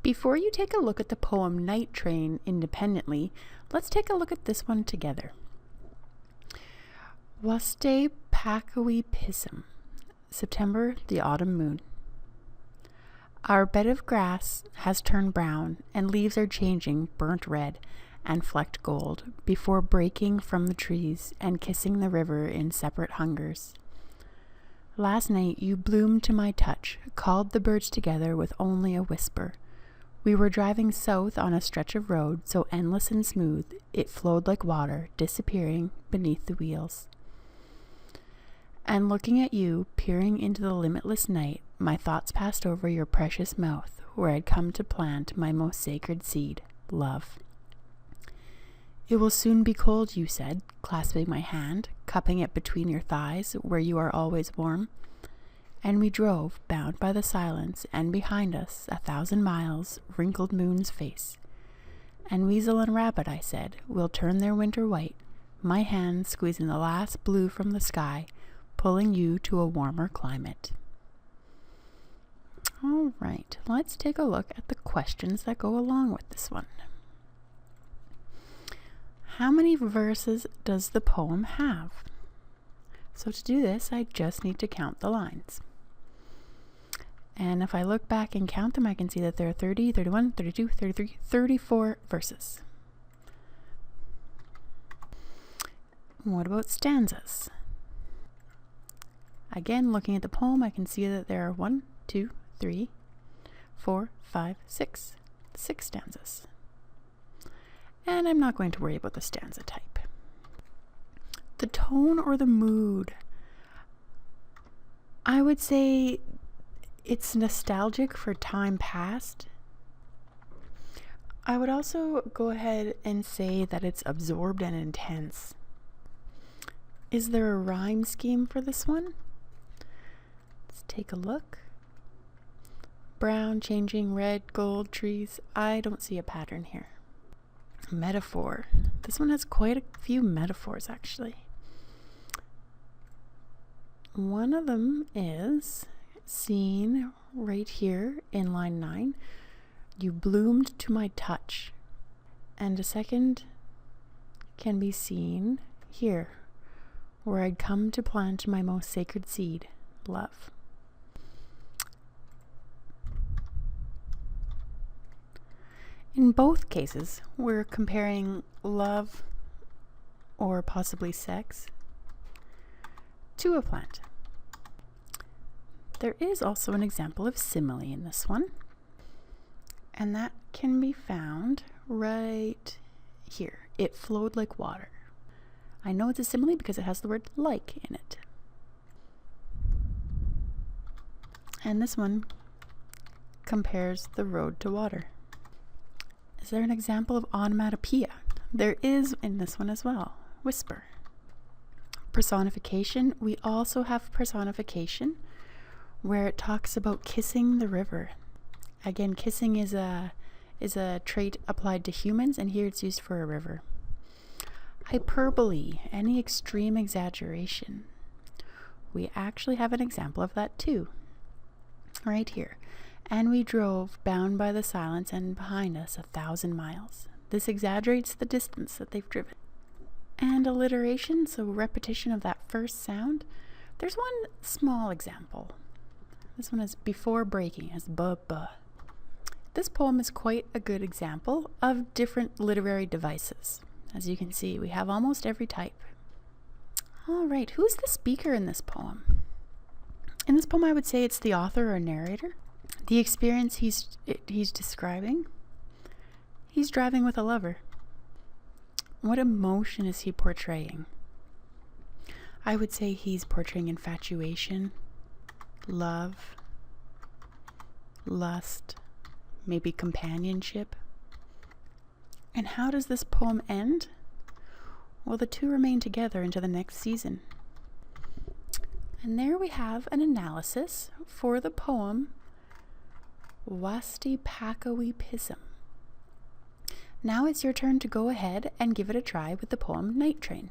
Before you take a look at the poem Night Train independently, let's take a look at this one together. Wastepakawi-Pisim, September, the autumn moon. Our bed of grass has turned brown, and leaves are changing burnt red and flecked gold before breaking from the trees and kissing the river in separate hungers. Last night you bloomed to my touch, called the birds together with only a whisper. We were driving south on a stretch of road so endless and smooth it flowed like water, disappearing beneath the wheels. And looking at you, peering into the limitless night, my thoughts passed over your precious mouth, where I'd come to plant my most sacred seed, love. It will soon be cold, you said, clasping my hand, cupping it between your thighs, where you are always warm. And we drove, bound by the silence, and behind us, 1,000 miles, wrinkled moon's face. And weasel and rabbit, I said, will turn their winter white, my hand squeezing the last blue from the sky, pulling you to a warmer climate. All right, let's take a look at the questions that go along with this one. How many verses does the poem have? So to do this, I just need to count the lines. And if I look back and count them, I can see that there are 30, 31, 32, 33, 34 verses. What about stanzas? Again, looking at the poem, I can see that there are 1, 2, 3, 4, 5, 6 stanzas. And I'm not going to worry about the stanza type. The tone or the mood, I would say it's nostalgic for time past. I would also go ahead and say that it's absorbed and intense. Is there a rhyme scheme for this one? Let's take a look. Brown changing red, gold trees. I don't see a pattern here. Metaphor. This one has quite a few metaphors actually. One of them is seen right here in line 9. You bloomed to my touch. And a second can be seen here, where I'd come to plant my most sacred seed, love. In both cases, we're comparing love or possibly sex to a plant. There is also an example of simile in this one, and that can be found right here. It flowed like water. I know it's a simile because it has the word like in it. And this one compares the road to water. Is there an example of onomatopoeia? There is in this one as well. Whisper. Personification. We also have personification where it talks about kissing the river. Again, kissing is a trait applied to humans, and here it's used for a river. Hyperbole, any extreme exaggeration. We actually have an example of that too, right here. And we drove, bound by the silence, and behind us 1,000 miles. This exaggerates the distance that they've driven. And alliteration, so repetition of that first sound. There's one small example. This one is before breaking, as buh. This poem is quite a good example of different literary devices. As you can see, we have almost every type. All right, who's the speaker in this poem? In this poem, I would say it's the author or narrator. The experience he's describing, he's driving with a lover. What emotion is he portraying? I would say he's portraying infatuation, love, lust, maybe companionship. And how does this poem end? Well, the two remain together into the next season. And there we have an analysis for the poem Wastepakawi-Pisim. Now it's your turn to go ahead and give it a try with the poem Night Train.